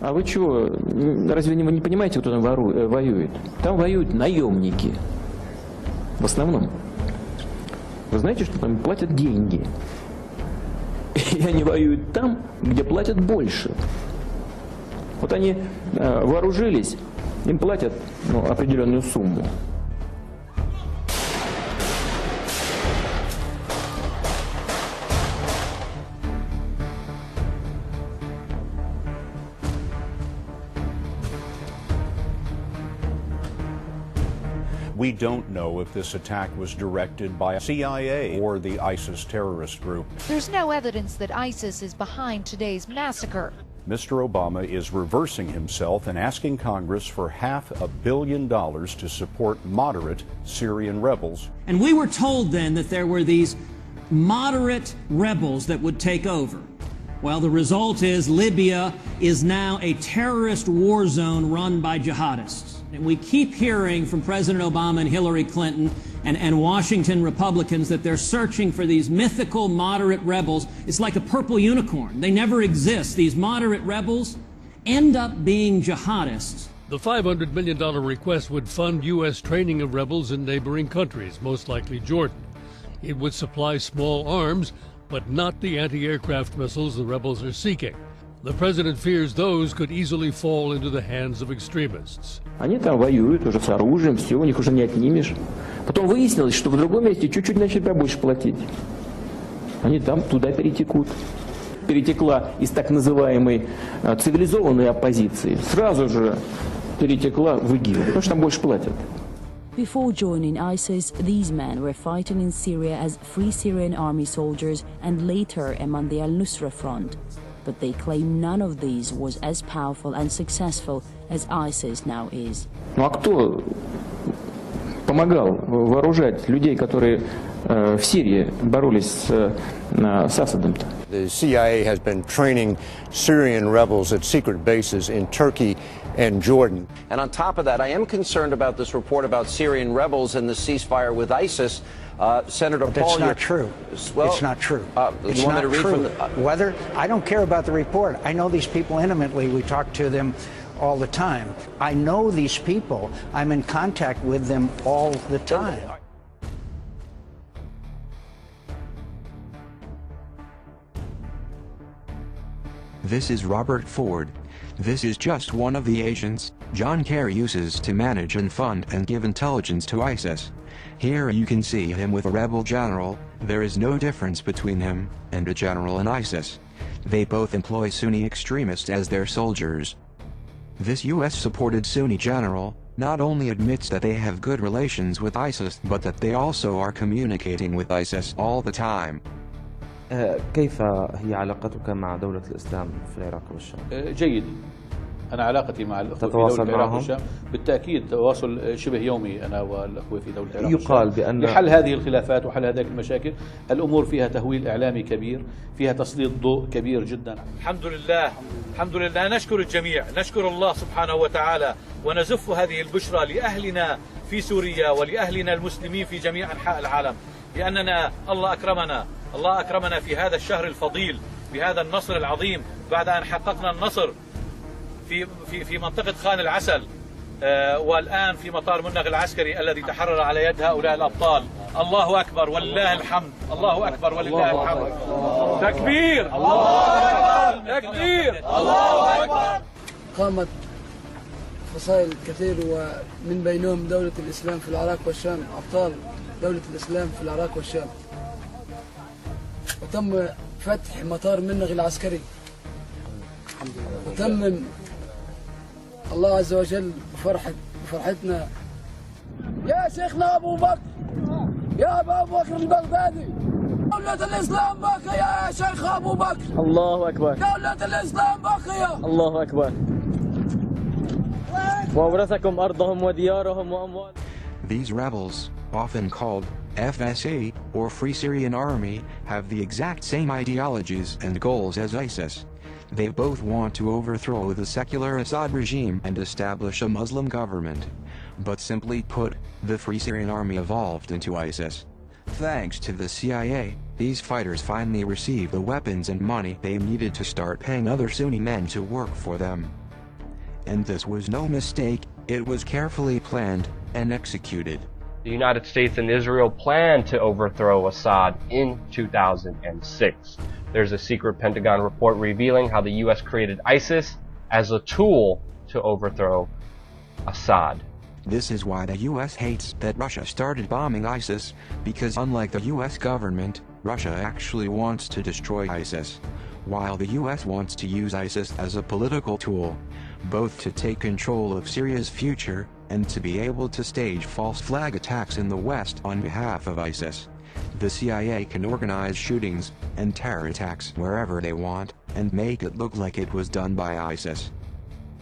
А вы чего, разве вы не понимаете, кто там воюет? Там воюют наемники. В основном. Вы знаете, что там платят деньги? И они воюют там, где платят больше. Вот они вооружились, им платят определенную сумму. We don't know if this attack was directed by CIA or the ISIS terrorist group. There's no evidence that ISIS is behind today's massacre. Mr. Obama is reversing himself and asking Congress for $500 million to support moderate Syrian rebels. And we were told then that there were these moderate rebels that would take over. Well, the result is Libya is now a terrorist war zone run by jihadists. And we keep hearing from President Obama and Hillary Clinton and Washington Republicans that they're searching for these mythical moderate rebels. It's like a purple unicorn. They never exist. These moderate rebels end up being jihadists. The $500 million request would fund U.S. training of rebels in neighboring countries, most likely Jordan. It would supply small arms, but not the anti-aircraft missiles the rebels are seeking. The president fears those could easily fall into the hands of extremists. Они там воюют уже с оружием, все, у них уже не отнимешь. Потом выяснилось, что в другом месте чуть-чуть начали побольше платить. Они там туда перетекут. Перетекла из так называемой цивилизованной оппозиции, сразу же перетекла в ИГИЛ, потому что там больше платят. Before joining ISIS, these men were fighting in Syria as Free Syrian Army soldiers and later among the al-Nusra Front. But they claim none of these was as powerful and successful as ISIS now is. Ну а кто помогал вооружать людей, которые в Сирии боролись с Асадом-то? The CIA has been training Syrian rebels at secret bases in Turkey and Jordan. And on top of that, I am concerned about this report about Syrian rebels and the ceasefire with ISIS. Senator Paul, that's not true. Well, it's not true. It's not true. Whether I don't care about the report. I know these people intimately. We talk to them all the time. I know these people. I'm in contact with them all the time. This is Robert Ford. This is just one of the agents John Kerry uses to manage and fund and give intelligence to ISIS. Here you can see him with a rebel general. There is no difference between him and a general in ISIS. They both employ Sunni extremists as their soldiers. This US-supported Sunni general not only admits that they have good relations with ISIS but that they also are communicating with ISIS all the time. كيف هي علاقتك مع دولة الإسلام في العراق والشام؟ جيد. أنا علاقتي مع الأخوة في دولة العراق والشام بالتأكيد تواصل شبه يومي أنا والأخوة في دولة العراق يقال بأن لحل هذه الخلافات وحل هذه المشاكل. الأمور فيها تهويل إعلامي كبير، فيها تسليط ضوء كبير جدا. الحمد لله الحمد لله، نشكر الجميع، نشكر الله سبحانه وتعالى ونزف هذه البشرى لأهلنا في سوريا ولأهلنا المسلمين في جميع أنحاء العالم، لأننا الله أكرمنا في هذا الشهر الفضيل بهذا النصر العظيم بعد أن حققنا النصر في منطقة خان العسل والآن في مطار منغ العسكري الذي تحرر على يد هؤلاء الأبطال. الله أكبر ولله الحمد، الله أكبر ولله الحمد. تكبير، الله أكبر، تكبير، الله أكبر. قامت فصائل كثير ومن بينهم دولة الإسلام في العراق والشام، أبطال دولة الإسلام في العراق والشام. وتم فتح مطار منغ العسكري وتمم الله عز وجل بفرحتنا. يا شيخنا أبو بكر، يا أبو بكر البغدادي، دولة الإسلام باقية يا شيخ أبو بكر. الله أكبر. دولة الإسلام باقية. الله أكبر. وأورثكم أرضهم وديارهم وأموالهم. These rebels, often called FSA or Free Syrian Army, have the exact same ideologies and goals as ISIS. They both want to overthrow the secular Assad regime and establish a Muslim government. But simply put, the Free Syrian Army evolved into ISIS. Thanks to the CIA, these fighters finally received the weapons and money they needed to start paying other Sunni men to work for them. And this was no mistake, it was carefully planned and executed. The United States and Israel planned to overthrow Assad in 2006. There's a secret Pentagon report revealing how the U.S. created ISIS as a tool to overthrow Assad. This is why the U.S. hates that Russia started bombing ISIS, because unlike the U.S. government, Russia actually wants to destroy ISIS, while the U.S. wants to use ISIS as a political tool, both to take control of Syria's future and to be able to stage false flag attacks in the West on behalf of ISIS. The CIA can organize shootings and terror attacks wherever they want and make it look like it was done by ISIS.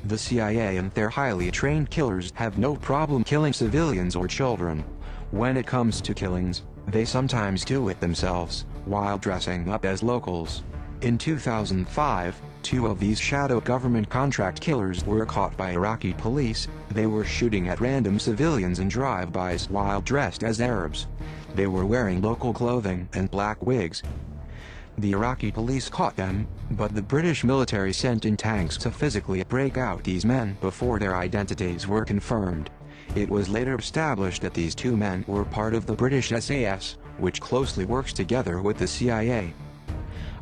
The CIA and their highly trained killers have no problem killing civilians or children. When it comes to killings, they sometimes do it themselves, while dressing up as locals. In 2005, 2 of these shadow government contract killers were caught by Iraqi police. They were shooting at random civilians in drive-bys while dressed as Arabs. They were wearing local clothing and black wigs. The Iraqi police caught them, but the British military sent in tanks to physically break out these men before their identities were confirmed. It was later established that these 2 men were part of the British SAS, which closely works together with the CIA.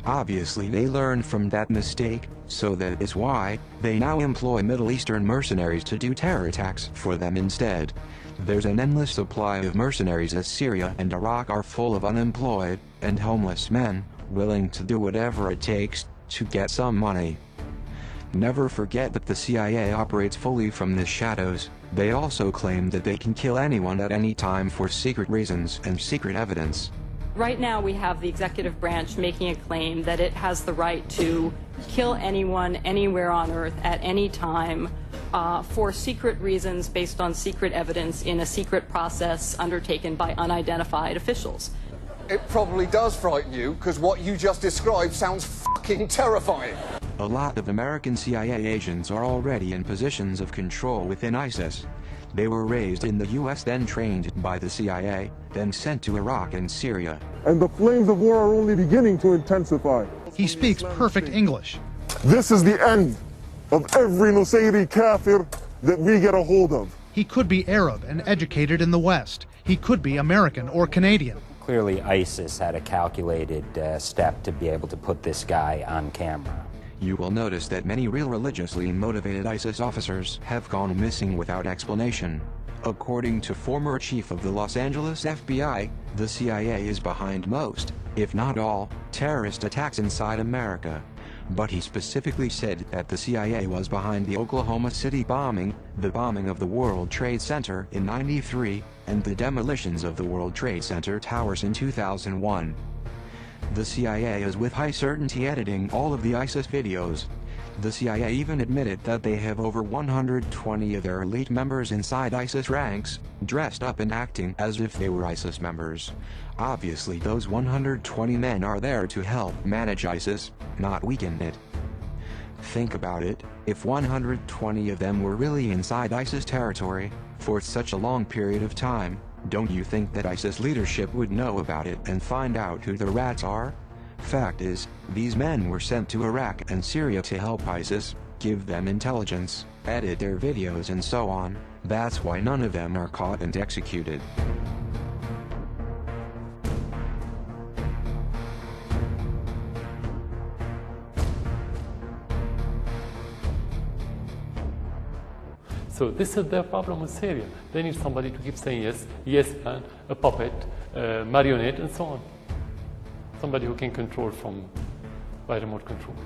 Obviously they learned from that mistake, so that is why they now employ Middle Eastern mercenaries to do terror attacks for them instead. There's an endless supply of mercenaries as Syria and Iraq are full of unemployed and homeless men, willing to do whatever it takes to get some money. Never forget that the CIA operates fully from the shadows. They also claim that they can kill anyone at any time for secret reasons and secret evidence. Right now we have the executive branch making a claim that it has the right to kill anyone anywhere on earth at any time for secret reasons based on secret evidence in a secret process undertaken by unidentified officials. It probably does frighten you, because what you just described sounds fucking terrifying. A lot of American CIA agents are already in positions of control within ISIS. They were raised in the U.S., then trained by the CIA, then sent to Iraq and Syria. And the flames of war are only beginning to intensify. He speaks perfect English. This is the end of every Nusayri kafir that we get a hold of. He could be Arab and educated in the West. He could be American or Canadian. Clearly ISIS had a calculated step to be able to put this guy on camera. You will notice that many real religiously motivated ISIS officers have gone missing without explanation. According to former chief of the Los Angeles FBI, the CIA is behind most, if not all, terrorist attacks inside America. But he specifically said that the CIA was behind the Oklahoma City bombing, the bombing of the World Trade Center in '93, and the demolitions of the World Trade Center towers in 2001. The CIA is with high certainty editing all of the ISIS videos. The CIA even admitted that they have over 120 of their elite members inside ISIS ranks, dressed up and acting as if they were ISIS members. Obviously those 120 men are there to help manage ISIS, not weaken it. Think about it, if 120 of them were really inside ISIS territory, for such a long period of time, don't you think that ISIS leadership would know about it and find out who the rats are? Fact is, these men were sent to Iraq and Syria to help ISIS, give them intelligence, edit their videos and so on. That's why none of them are caught and executed. So this is their problem with Syria. They need somebody to keep saying yes, yes man, a puppet, marionette and so on. Somebody who can control by remote control.